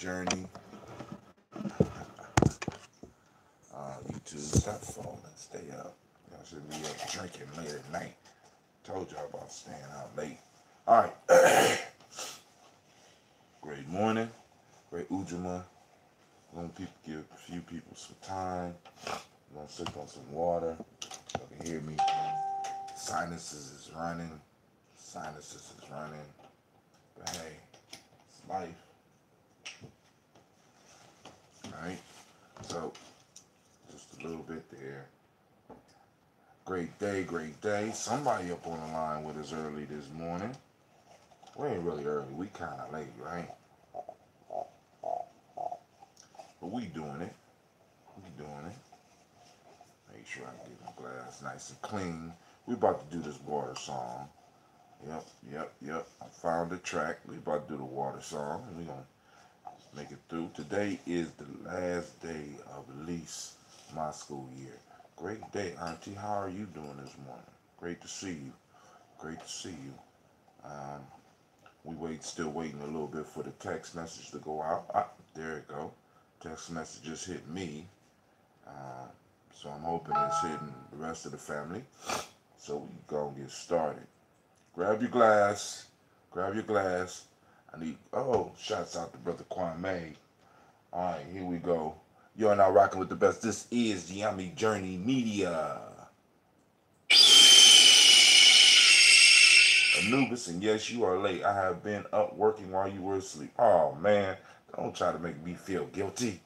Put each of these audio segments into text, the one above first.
journey. YouTube, stop falling. Stay up. Y'all shouldn't be up drinking late at night. Told y'all about staying out late. All right. Great morning. Great Ujamaa. Gonna give a few people some time. I'm gonna sip on some water. You can hear me. Sinuses is running. But hey, it's life. Alright? So, just a little bit there. Great day. Somebody up on the line with us early this morning. We ain't really early. We kind of late, right? But we doing it. Make sure I get my glass nice and clean. We about to do this water song. Yep. I found the track. We about to do the water song. And we gonna make it through. Today is the last day of at least my school year. Great day, Auntie. How are you doing this morning? Great to see you. Still waiting a little bit for the text message to go out. There it go. Text message just hit me. So I'm hoping it's hitting the rest of the family. So we gonna get started. Grab your glass. I need, shouts out to Brother Kwame. All right, here we go. You are now rocking with the best. This is Gye-Nyame Journey Media. Anubis, and yes, you are late. I have been up working while you were asleep. Oh, man. Don't try to make me feel guilty.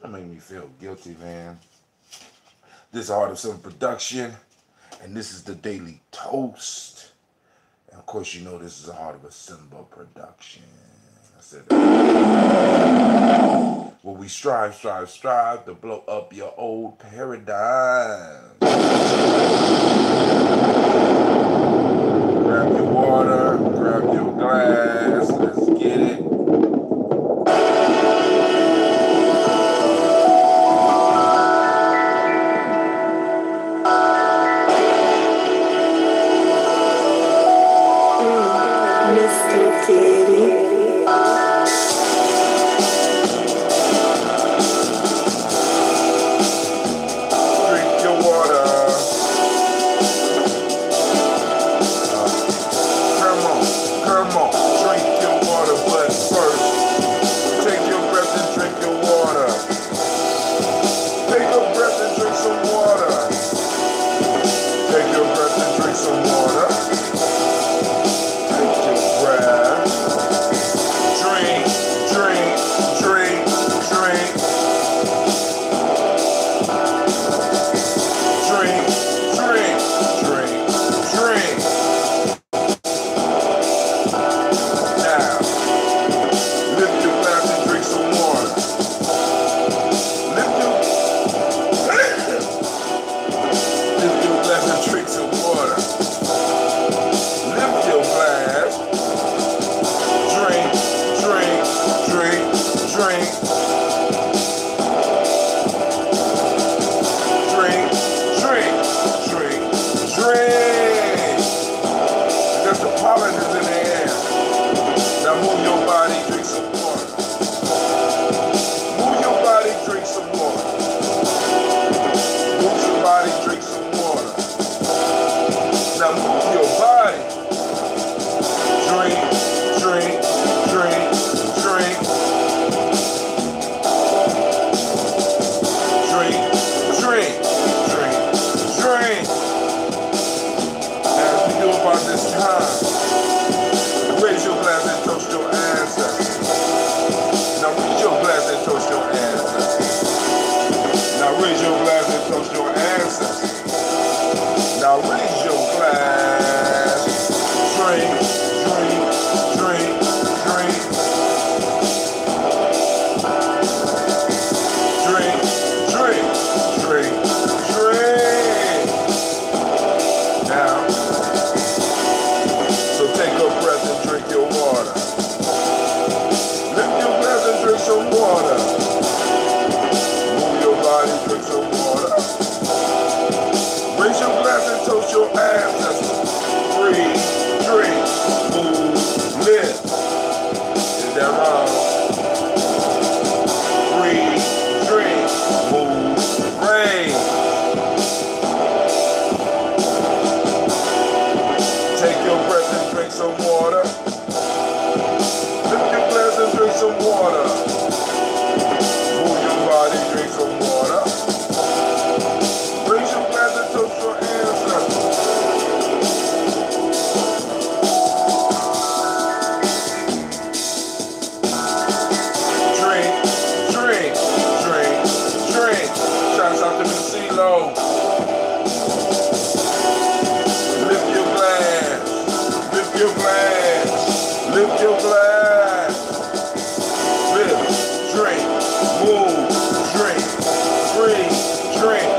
Don't make me feel guilty, man. This is Art of Some Production, and this is the Daily Toast. And of course, you know this is a Heart of a Simba production. I said that. Well, we strive to blow up your old paradigm. Grab your water, grab your glass, let's get it. Come on, drink your water, but low. Lift your glass. Lift your glass. Lift your glass. Lift, drink, move, drink, breathe, drink.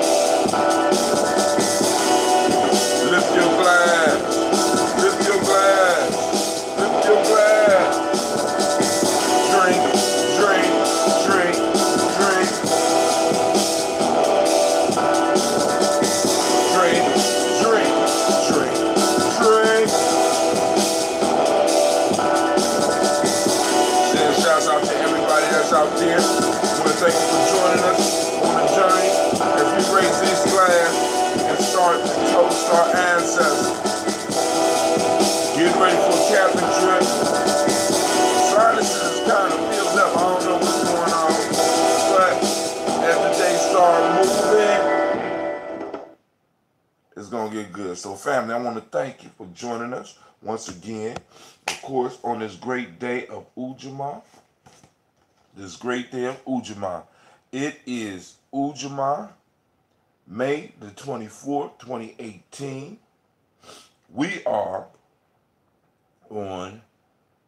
Lift your glass. Lift your glass. Lift your glass. Drink, drink, drink, drink. Drink, drink, drink, drink. Send shouts out to everybody that's out there. I want to thank you for joining us on the journey as we raise this glass and start to toast our ancestors. Get ready for a camping trip. Sinuses is kind of filled up. I don't know what's going on. But as the day starts moving, it's going to get good. So family, I want to thank you for joining us once again. Of course, on this great day of Ujamaa. This great day of Ujamaa. It is Ujamaa, May the 24th, 2018. We are on,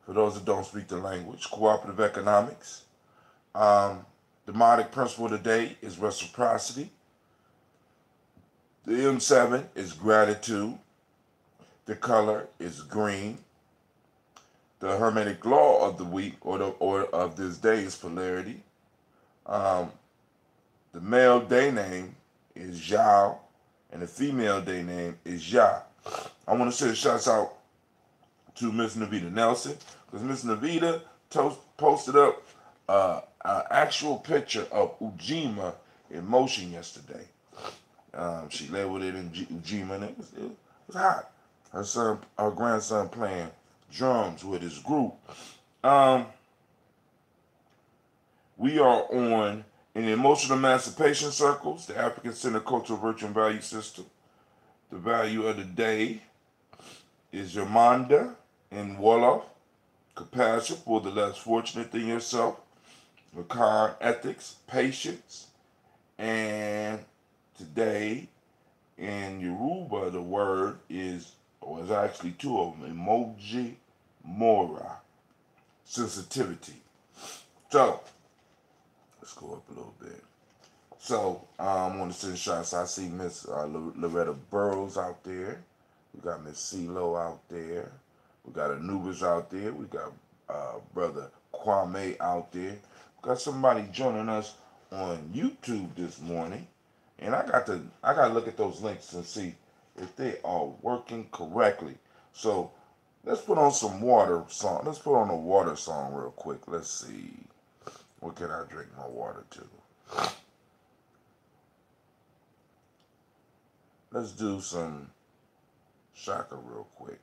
for those that don't speak the language, cooperative economics. The demonic principle today is reciprocity. The M7 is gratitude. The color is green. The hermetic law of the week or of this day is polarity. The male day name is Zhao, and the female day name is Ya. I want to say shouts out to Miss Navita Nelson, because Miss Navita posted up an actual picture of Ujamaa in motion yesterday. She labeled it in Ujamaa, and it was hot. Her grandson playing drums with his group. We are on in the emotional emancipation circles, the African Center Cultural Virtue and Value System. The value of the day is Yamanda and Wolof, compassion for the less fortunate than yourself, Lacan ethics, patience, and today in Yoruba the word is, or it's actually two of them, emoji mora, sensitivity. So let's go up a little bit. So I want to send shots. I see Miss Loretta Burrows out there. We got Miss CeeLo out there. We got Anubis out there. We got Brother Kwame out there. We got somebody joining us on YouTube this morning. And I got to look at those links and see if they are working correctly. So let's put on some water song. Let's put on a water song real quick. Let's see. What can I drink my water to? Let's do some Shaka real quick.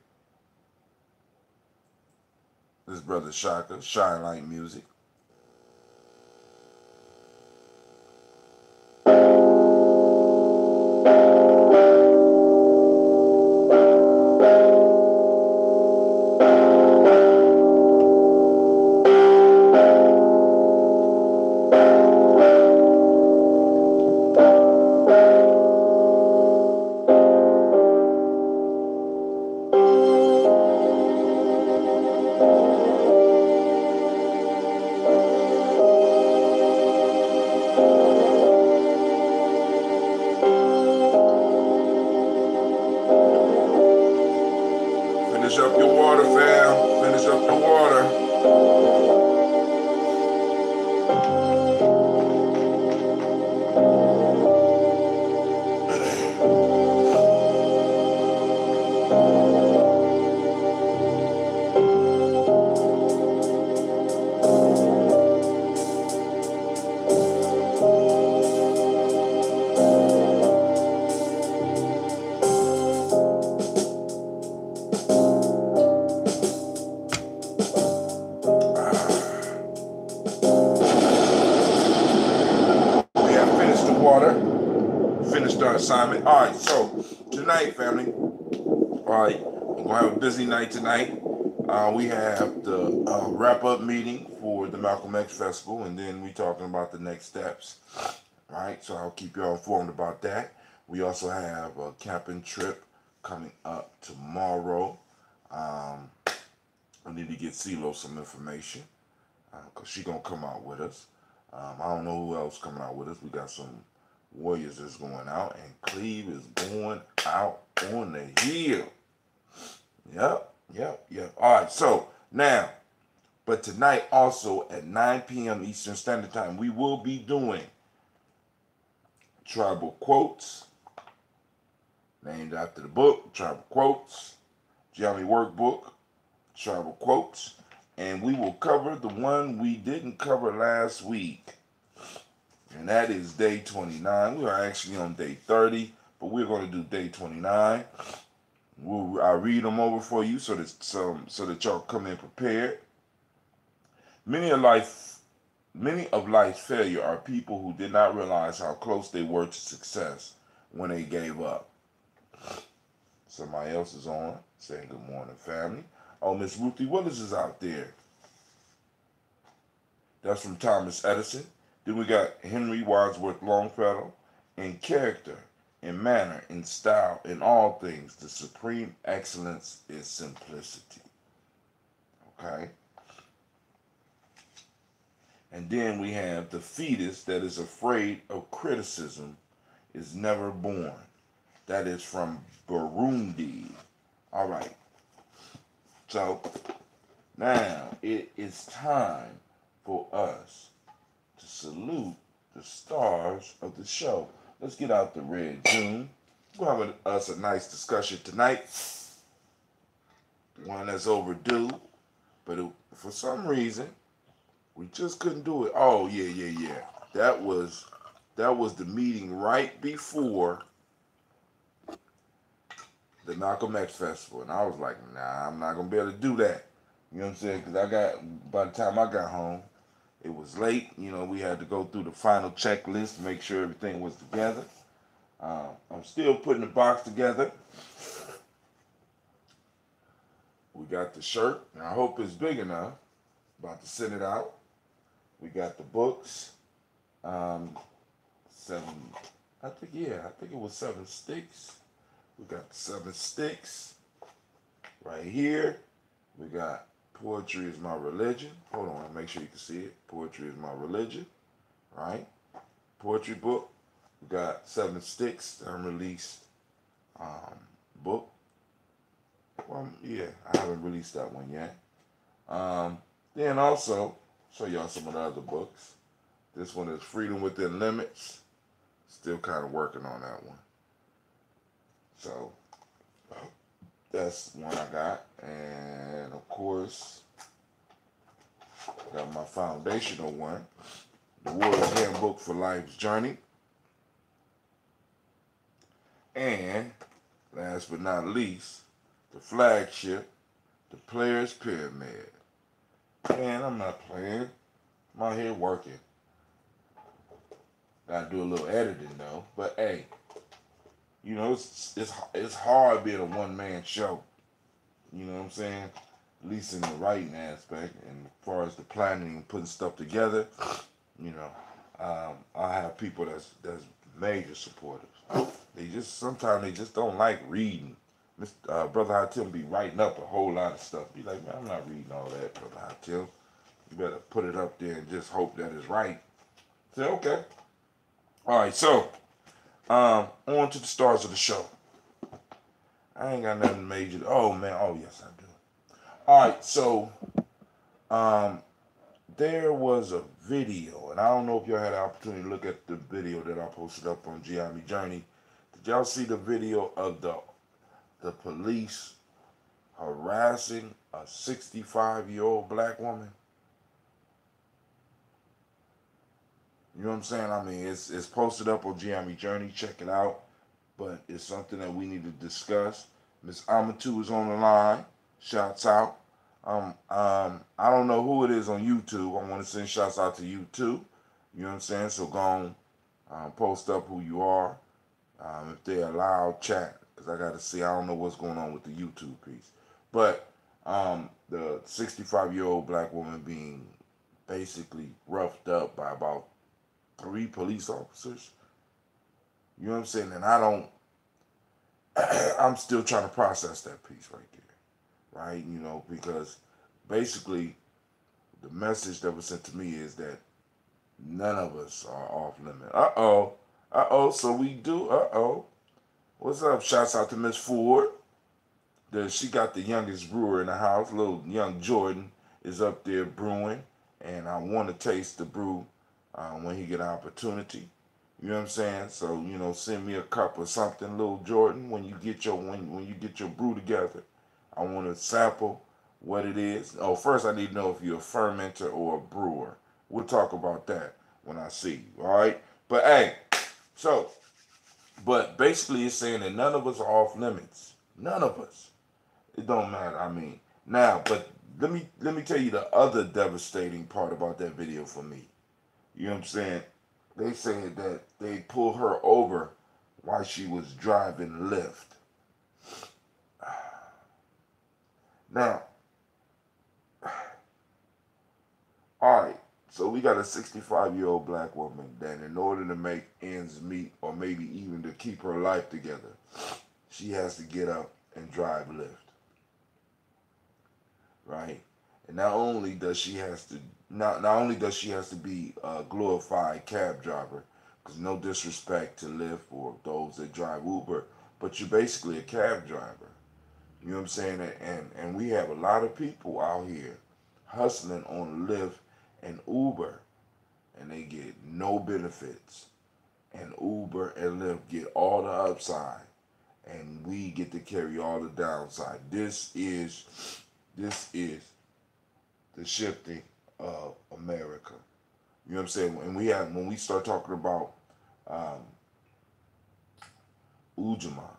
This brother Shaka, Shine Light Music. Finish up your water, fam. Finish up your water. Finished our assignment. All right, so tonight, family, all right, we're going to have a busy night tonight. We have the wrap-up meeting for the Malcolm X Festival, and then we talking about the next steps. right? So I'll keep y'all informed about that. We also have a camping trip coming up tomorrow. Um, I need to get CeeLo some information because she's going to come out with us. I don't know who else coming out with us. We got some Warriors that's going out, and Cleve is going out on the hill. Yep. All right, so now, but tonight also at 9 p.m. Eastern Standard Time, we will be doing Tribal Quotes, named after the book, Tribal Quotes, Gye-Nyame Workbook, Tribal Quotes, and we will cover the one we didn't cover last week, and that is day 29. We are actually on day 30, but we're going to do day 29. I'll read them over for you so that y'all come in prepared. Many of life's failure are people who did not realize how close they were to success when they gave up. Somebody else is on saying good morning, family. Oh, Miss Ruthie Willis is out there. That's from Thomas Edison. Then we got Henry Wadsworth Longfellow. In character, in manner, in style, in all things, the supreme excellence is simplicity. Okay? And then we have the fetus that is afraid of criticism is never born. That is from Burundi. All right. So now it is time for us to salute the stars of the show. Let's get out the red Zoom. We'll have us a nice discussion tonight. One that's overdue, but for some reason we just couldn't do it. Oh yeah. That was the meeting right before the Malcolm X Festival, and I was like, nah, I'm not gonna be able to do that. You know what I'm saying? Because by the time I got home, it was late. You know, we had to go through the final checklist to make sure everything was together. I'm still putting the box together. We got the shirt, and I hope it's big enough. About to send it out. We got the books. 7, I think it was 7 sticks. We got the 7 sticks right here. We got Poetry is My Religion. Hold on, make sure you can see it. Poetry is My Religion, right? Poetry book. We got 7 sticks, unreleased book. Well, yeah, I haven't released that one yet. Then also, show y'all some of the other books. This one is Freedom Within Limits. Still kind of working on that one. So, that's one I got. And, of course, I got my foundational one. The Warrior's Handbook for Life's Journey. And, last but not least, the flagship, The Player's Pyramid. Man, I'm not playing. I'm out here working. Gotta do a little editing though. But hey, you know, it's hard being a one-man show. You know what I'm saying? At least in the writing aspect. And as far as the planning and putting stuff together, you know, I have people that's major supporters. Sometimes they just don't like reading. Brother Hatim be writing up a whole lot of stuff. Be like, man, I'm not reading all that, Brother Hatim. You better put it up there and just hope that it's right. Say, okay. All right, so on to the stars of the show. I ain't got nothing major. Oh man, oh yes I do. All right, so there was a video, and I don't know if y'all had the opportunity to look at the video that I posted up on Gye-Nyame Journey. Did y'all see the video of the police harassing a 65-year-old black woman? You know what I'm saying? I mean, it's posted up on Gye-Nyame Journey. Check it out. But it's something that we need to discuss. Miss Amatu is on the line. Shouts out. I don't know who it is on YouTube. I want to send shouts out to you too. You know what I'm saying? So go on, post up who you are. If they allow, chat. Because I got to see. I don't know what's going on with the YouTube piece. But the 65-year-old black woman being basically roughed up by about 3 police officers. You know what I'm saying? And I'm still trying to process that piece right there, right? You know, because basically the message that was sent to me is that none of us are off limit. So we do. What's up? Shouts out to Miss Ford. She got the youngest brewer in the house. Little young Jordan is up there brewing, and I want to taste the brew when he get an opportunity. You know what I'm saying? So send me a cup or something, little Jordan, when you get your when you get your brew together. I want to sample what it is. Oh, first I need to know if you're a fermenter or a brewer. We'll talk about that when I see you. All right. But hey, but basically it's saying that none of us are off limits. None of us. It don't matter. I mean, now, but let me tell you the other devastating part about that video for me. You know what I'm saying? They said that they pulled her over while she was driving Lyft. Now, all right, so we got a 65-year-old black woman that in order to make ends meet or maybe even to keep her life together, she has to get up and drive Lyft. Right? And not only does she has to be a glorified cab driver, because no disrespect to Lyft or those that drive Uber, but you're basically a cab driver. You know what I'm saying? And we have a lot of people out here hustling on Lyft and Uber, and they get no benefits. And Uber and Lyft get all the upside, and we get to carry all the downside. This is the shifting of America. You know what I'm saying? And when we start talking about Ujamaa,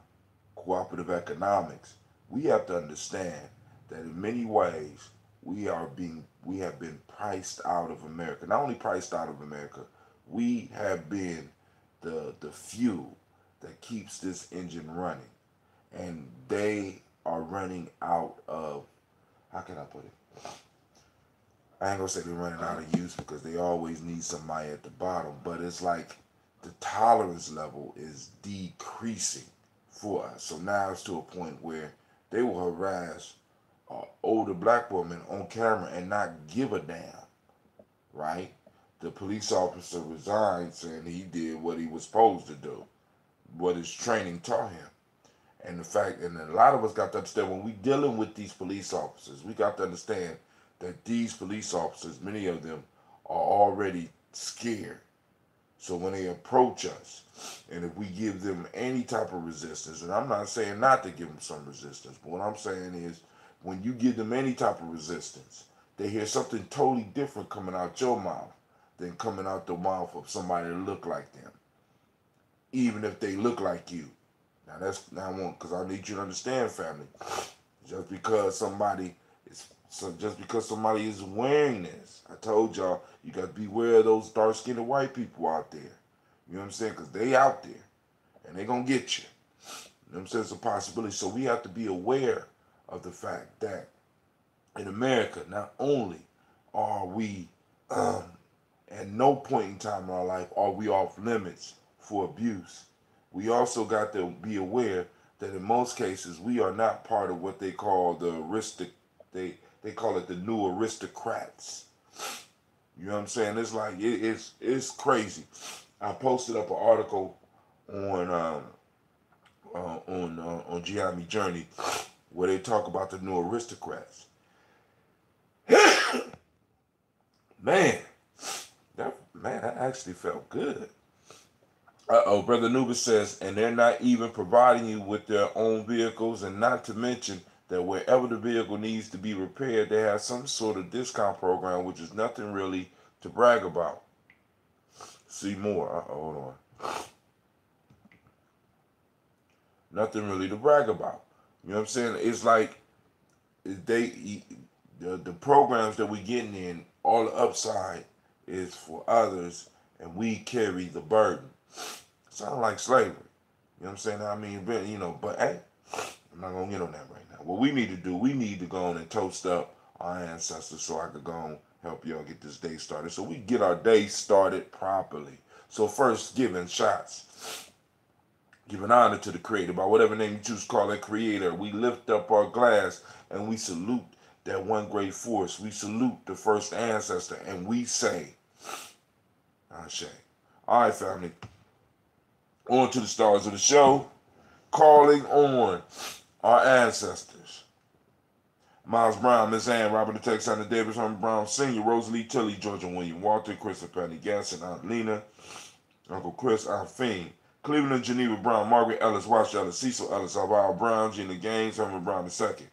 cooperative economics, we have to understand that in many ways we have been priced out of America. Not only priced out of America, we have been the fuel that keeps this engine running. And they are running out of, how can I put it? I ain't gonna say they're running out of use because they always need somebody at the bottom, but it's like the tolerance level is decreasing for us. So now it's to a point where they will harass an older black woman on camera and not give a damn, right? The police officer resigned saying he did what he was supposed to do, what his training taught him. And a lot of us got to understand when we dealing with these police officers, we got to understand that these police officers, many of them, are already scared. So when they approach us, and if we give them any type of resistance, and I'm not saying not to give them some resistance, but what I'm saying is when you give them any type of resistance, they hear something totally different coming out your mouth than coming out the mouth of somebody that look like them, even if they look like you. Now I want, because I need you to understand, family. Just because somebody is wearing this, I told y'all you got to beware of those dark-skinned white people out there. You know what I'm saying? Because they out there, and they gonna get you. You know what I'm saying? It's a possibility. So we have to be aware of the fact that in America, not only are we at no point in time in our life are we off limits for abuse, we also got to be aware that in most cases we are not part of what they call they call it the new aristocrats. You know what I'm saying? It's like it's crazy. I posted up an article on Gye-Nyame Journey where they talk about the new aristocrats. That actually felt good. Brother Nubis says, and they're not even providing you with their own vehicles, and not to mention that wherever the vehicle needs to be repaired, they have some sort of discount program, which is nothing really to brag about. See more. Hold on. Nothing really to brag about. You know what I'm saying? It's like the programs that we getting in, all the upside is for others, and we carry the burden. Sound like slavery. You know what I'm saying? I mean, but hey, I'm not going to get on that right now. What we need to do, we need to go on and toast up our ancestors so I could go and help y'all get this day started. So we get our day started properly. So first, giving shots. Giving honor to the Creator by whatever name you choose to call that Creator. We lift up our glass and we salute that one great force. We salute the first ancestor and we say, Ashe. All right, family. On to the stars of the show. Calling on our ancestors. Miles Brown, Miss Ann, Robert the Texan, Davis, Herman Brown Sr., Rosalie Tilly, Georgia William Walter, Chris and Patty Gasson, Aunt Lena, Uncle Chris, Aunt Fiend, Cleveland, Geneva Brown, Margaret Ellis, Wash Ellis, Cecil Ellis, Alvaro Brown, Gina Gaines, Herman Brown II,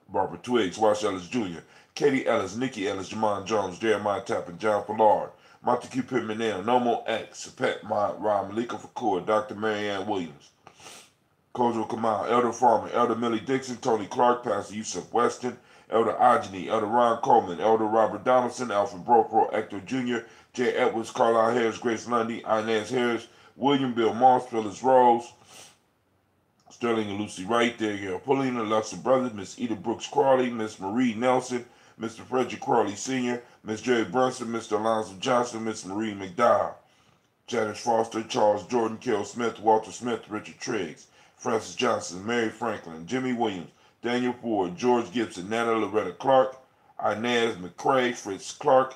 Barbara Twiggs, Wash Ellis Jr., Katie Ellis, Nikki Ellis, Jamon Jones, Jeremiah Tappan, John Fallard, Montague Pittman Nail, Nomo X, Pet Mott, Rob Malika Fakur, Dr. Marianne Williams, Kojo Kamal, Elder Farmer, Elder Millie Dixon, Tony Clark, Pastor Yusuf Weston, Elder Agony, Elder Ron Coleman, Elder Robert Donaldson, Alfred Brocro, Hector Jr., J. Edwards, Carlisle Harris, Grace Lundy, Inez Harris, William Bill Moss, Phyllis Rose, Sterling and Lucy Wright, Danielle Paulina, Luxor Brothers, Miss Eda Brooks Crawley, Miss Marie Nelson, Mr. Frederick Crawley Sr., Miss Jerry Brunson, Mr. Alonzo Johnson, Miss Marie McDowell, Janice Foster, Charles Jordan, Kell Smith, Walter Smith, Richard Triggs, Francis Johnson, Mary Franklin, Jimmy Williams, Daniel Ford, George Gibson, Nana Loretta Clark, Inez McCrae, Fritz Clark,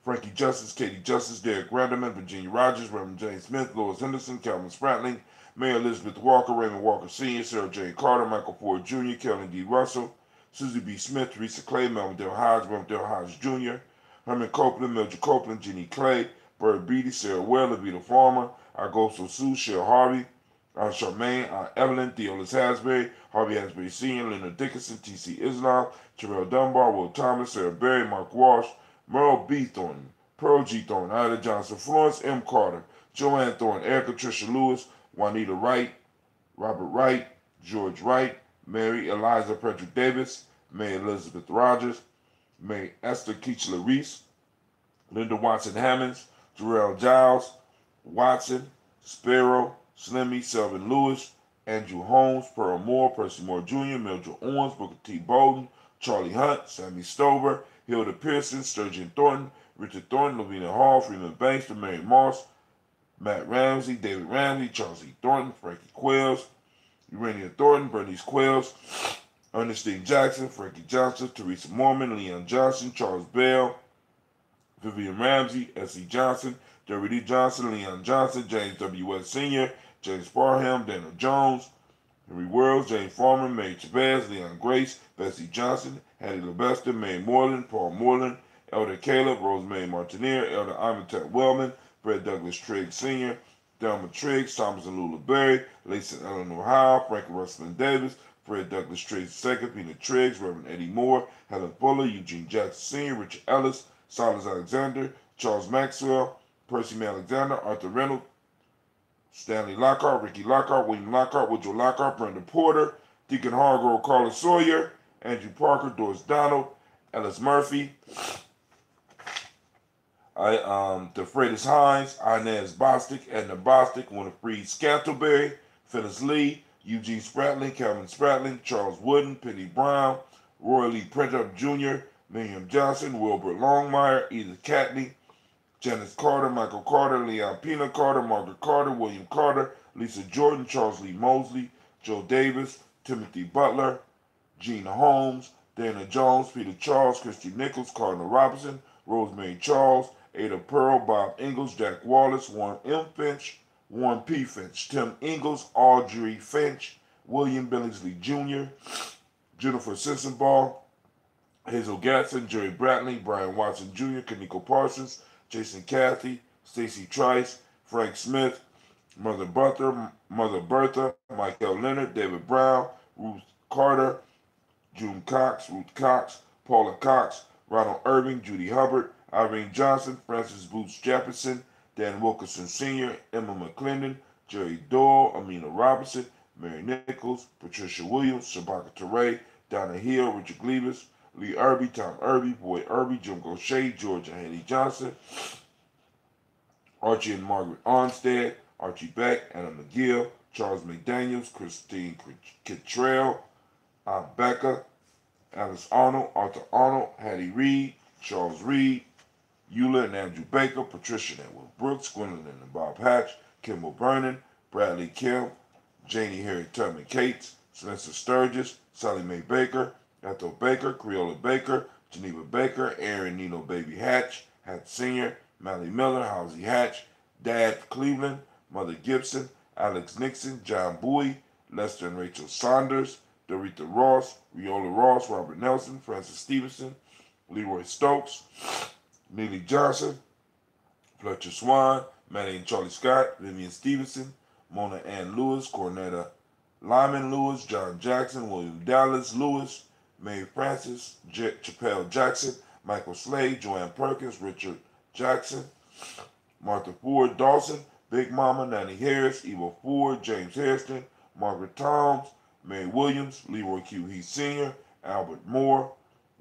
Frankie Justice, Katie Justice, Derek Randerman, Virginia Rogers, Reverend James Smith, Lois Henderson, Calvin Spratling, Mayor Elizabeth Walker, Raymond Walker Sr., Sarah J. Carter, Michael Ford Jr., Kellen D. Russell, Susie B. Smith, Teresa Clay, Melvin Dale Hodge, Melvin Dale Hodge Jr., Herman Copeland, Mildred Copeland, Jenny Clay, Bird Beatty, Sarah Well, Levita Farmer, Agosto Sue, Cheryl Harvey, Aunt Charmaine, Aunt Evelyn, Theolis Hasbury, Harvey Hasbury Sr., Leonard Dickinson, T.C. Islam, Terrell Dunbar, Will Thomas, Sarah Berry, Mark Walsh, Merle B. Thornton, Pearl G. Thornton, Ida Johnson, Florence M. Carter, Joanne Thornton, Erica Tricia Lewis, Juanita Wright, Robert Wright, George Wright, Mary Eliza Patrick Davis, May Elizabeth Rogers, May Esther Keechler Reese, Linda Watson Hammonds, Jarrell Giles, Watson, Sparrow, Slimmy, Selvin Lewis, Andrew Holmes, Pearl Moore, Percy Moore Jr., Mildred Owens, Booker T. Bowden, Charlie Hunt, Sammy Stover, Hilda Pearson, Sturgeon Thornton, Richard Thornton, Lavina Hall, Freeman Banks, Mary Moss, Matt Ramsey, David Ramsey, Charles E. Thornton, Frankie Quills, Urania Thornton, Bernice Quills, Ernestine Jackson, Frankie Johnson, Teresa Mormon, Leon Johnson, Charles Bell, Vivian Ramsey, S.E. Johnson, Jerry D. Johnson, Leon Johnson, James W. West Sr., James Parham, Daniel Jones, Henry Worlds, James Farmer, Mary Chavez, Leon Grace, Bessie Johnson, Hattie LeBester, Mae Moreland, Paul Moreland, Elder Caleb, Rosemary Martineer, Elder Amitat Wellman, Brett Douglas Triggs Sr., Delma Triggs, Thomas and Lula Berry, Lisa Eleanor Howe, Frankie Russell Davis, Fred Douglas Triggs II, Peter Triggs, Reverend Eddie Moore, Helen Fuller, Eugene Jackson Sr., Richard Ellis, Silas Alexander, Charles Maxwell, Percy May Alexander, Arthur Reynolds, Stanley Lockhart, Ricky Lockhart, William Lockhart, Woodrow Lockhart, Brenda Porter, Deacon Hargrove, Carla Sawyer, Andrew Parker, Doris Donald, Ellis Murphy, DeFreitas Hines, Inez Bostic, Edna Bostic, Winifred Scantleberry, Phyllis Lee, Eugene Spratling, Calvin Spratling, Charles Wooden, Penny Brown, Roy Lee Printup Jr., Miriam Johnson, Wilbert Longmire, Edith Catney, Janice Carter, Michael Carter, Leon Pina Carter, Margaret Carter, William Carter, Lisa Jordan, Charles Lee Mosley, Joe Davis, Timothy Butler, Gina Holmes, Dana Jones, Peter Charles, Christy Nichols, Cardinal Robinson, Rosemary Charles, Ada Pearl, Bob Ingalls, Jack Wallace, Warren M. Finch, Warren P. Finch, Tim Ingalls, Audrey Finch, William Billingsley Jr., Jennifer Sensenbaugh, Hazel Gatson, Jerry Bradley, Brian Watson Jr., Kaniko Parsons, Jason Cathy, Stacy Trice, Frank Smith, Mother Bertha, Michael Leonard, David Brown, Ruth Carter, June Cox, Ruth Cox, Paula Cox, Ronald Irving, Judy Hubbard, Irene Johnson, Francis Boots Jefferson, Dan Wilkerson Sr., Emma McClendon, Jerry Doyle, Amina Robinson, Mary Nichols, Patricia Williams, Shabaka Teray, Donna Hill, Richard Gleavis, Lee Irby, Tom Irby, Boyd Irby, Jim Gaucher, George and Haley Johnson, Archie and Margaret Armstead, Archie Beck, Anna McGill, Charles McDaniels, Christine Kittrell, Aunt Becca, Alice Arnold, Arthur Arnold, Hattie Reed, Charles Reed, Eula and Andrew Baker, Patricia and Will Brooks, Gwendolyn and Bob Hatch, Kimball Vernon, Bradley Kim, Janie Harry Tubman Cates, Spencer Sturgis, Sally Mae Baker, Ethel Baker, Creola Baker, Geneva Baker, Aaron Nino Baby Hatch, Hatch Sr., Mally Miller, Halsey Hatch, Dad Cleveland, Mother Gibson, Alex Nixon, John Bowie, Lester and Rachel Saunders, Dorita Ross, Riola Ross, Robert Nelson, Francis Stevenson, Leroy Stokes, Neely Johnson, Fletcher Swan, Manny and Charlie Scott, Vivian Stevenson, Mona Ann Lewis, Cornetta Lyman Lewis, John Jackson, William Dallas Lewis, Mae Francis, Chappelle Jackson, Michael Slade, Joanne Perkins, Richard Jackson, Martha Ford Dawson, Big Mama, Nanny Harris, Eva Ford, James Hairston, Margaret Toms, Mae Williams, Leroy Q. Heath Sr., Albert Moore,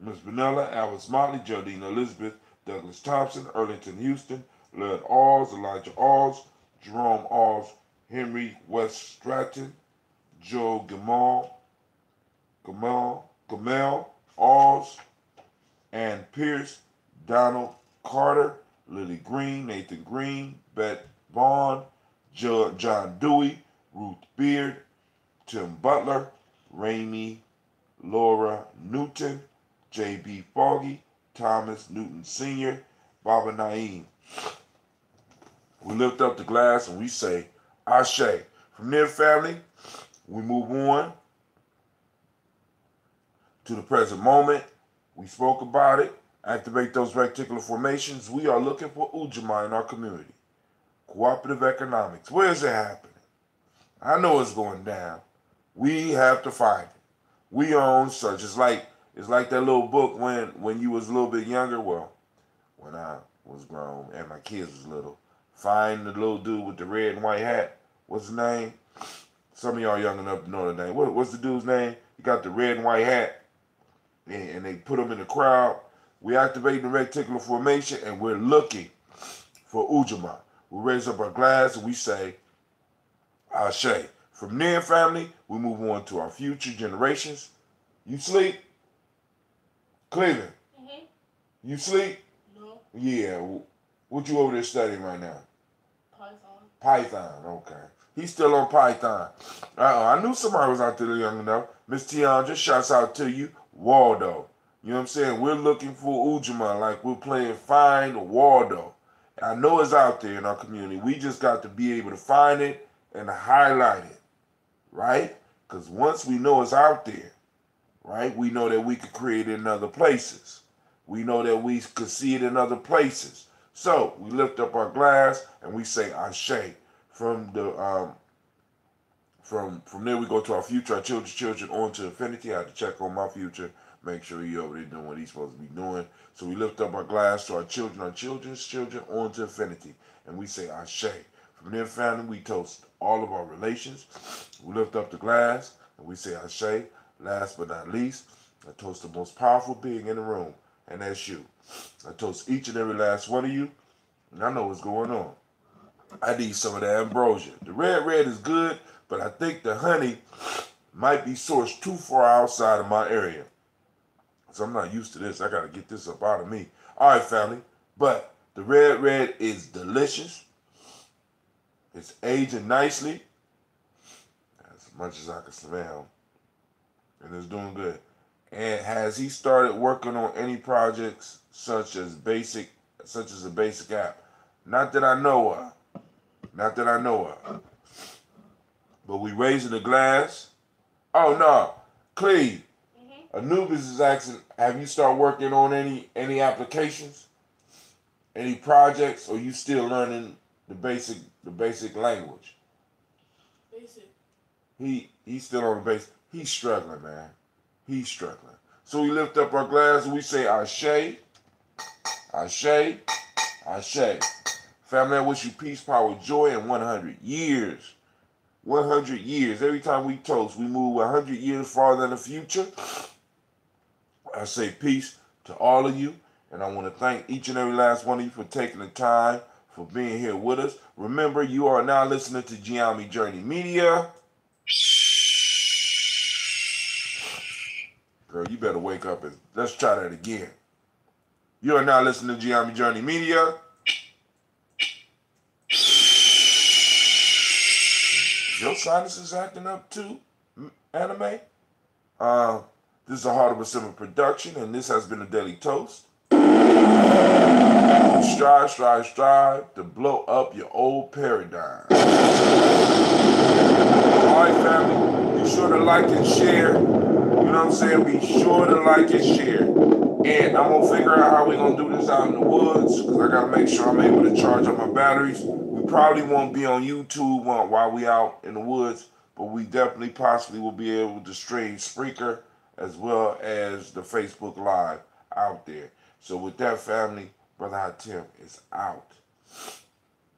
Miss Vanilla, Alice Motley, Geraldine Elizabeth, Douglas Thompson, Erlington Houston, Lud Alls, Elijah Alls, Jerome Alls, Henry West Stratton, Joe Gamel Alls, Ann Pierce, Donald Carter, Lily Green, Nathan Green, Bette Vaughn, John Dewey, Ruth Beard, Tim Butler, Rainey Laura Newton, J.B. Foggy, Thomas Newton Sr., Baba Naeem. We lift up the glass and we say, Ashe. From there, family, we move on to the present moment. We spoke about it. Activate those reticular formations. We are looking for Ujamaa in our community. Cooperative economics. Where is it happening? I know it's going down. We have to find it. We are on search. It's like that little book when you was a little bit younger. Well, when I was grown and my kids was little. Find the little dude with the red and white hat. What's his name? Some of y'all young enough to know the name. What's the dude's name? He got the red and white hat. And they put him in the crowd. We activate the reticular formation and we're looking for Ujamaa. We raise up our glass and we say, Ashe. From there, family, we move on to our future generations. You sleep? Cleveland? Mm-hmm. You sleep? No. Yeah. What you over there studying right now? Python, okay. He's still on Python. I knew somebody was out there young enough. Miss Tion, just shouts out to you. Waldo. You know what I'm saying? We're looking for Ujamaa like we're playing Find Waldo. I know it's out there in our community. We just got to be able to find it and highlight it, right? Because once we know it's out there, right, we know that we could create it in other places. We know that we could see it in other places. So we lift up our glass and we say Ashe. From the from there we go to our future, our children on to infinity. I had to check on my future, make sure he over there doing what he's supposed to be doing. So we lift up our glass to our children's children on to infinity. And we say Ashe. From there, family, we toast all of our relations. We lift up the glass and we say Ashe. Last but not least, I toast the most powerful being in the room, and that's you. I toast each and every last one of you, and I know what's going on. I need some of that ambrosia. The red is good, but I think the honey might be sourced too far outside of my area. So I'm not used to this. I got to get this up out of me. All right, family. But the red is delicious. It's aging nicely, as much as I can smell, and it's doing good. And has he started working on any projects such as a basic app? Not that I know of. But we raising the glass. Oh no, Cleve. Mm-hmm. Anubis is asking, have you started working on any applications? Any projects, or you still learning the basic language? Basic. He's still on the basic. He's struggling, man. He's struggling. So we lift up our glass and we say Ashe, Ashe, Ashe. Family, I wish you peace, power, joy, and 100 years. 100 years. Every time we toast, we move 100 years farther in the future. I say peace to all of you, and I want to thank each and every last one of you for taking the time, for being here with us. Remember, you are now listening to Gye-Nyame Journey Media. Girl, you better wake up and let's try that again. You are now listening to Gye-Nyame Journey Media. Your sinus is acting up too, anime? This is a Heart of a Simmer production, and this has been a Daily Toast. Strive, strive, strive to blow up your old paradigm. Alright, family, be sure to like and share. You know what I'm saying? Be sure to like and share. And I'm going to figure out how we're going to do this out in the woods, because I got to make sure I'm able to charge up my batteries. We probably won't be on YouTube while we out in the woods, but we definitely possibly will be able to stream Spreaker as well as the Facebook Live out there. So with that, family, Brother Hatim is out.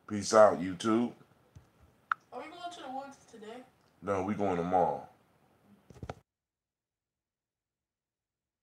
Peace out, YouTube. Are we going to the woods today? No, we going tomorrow.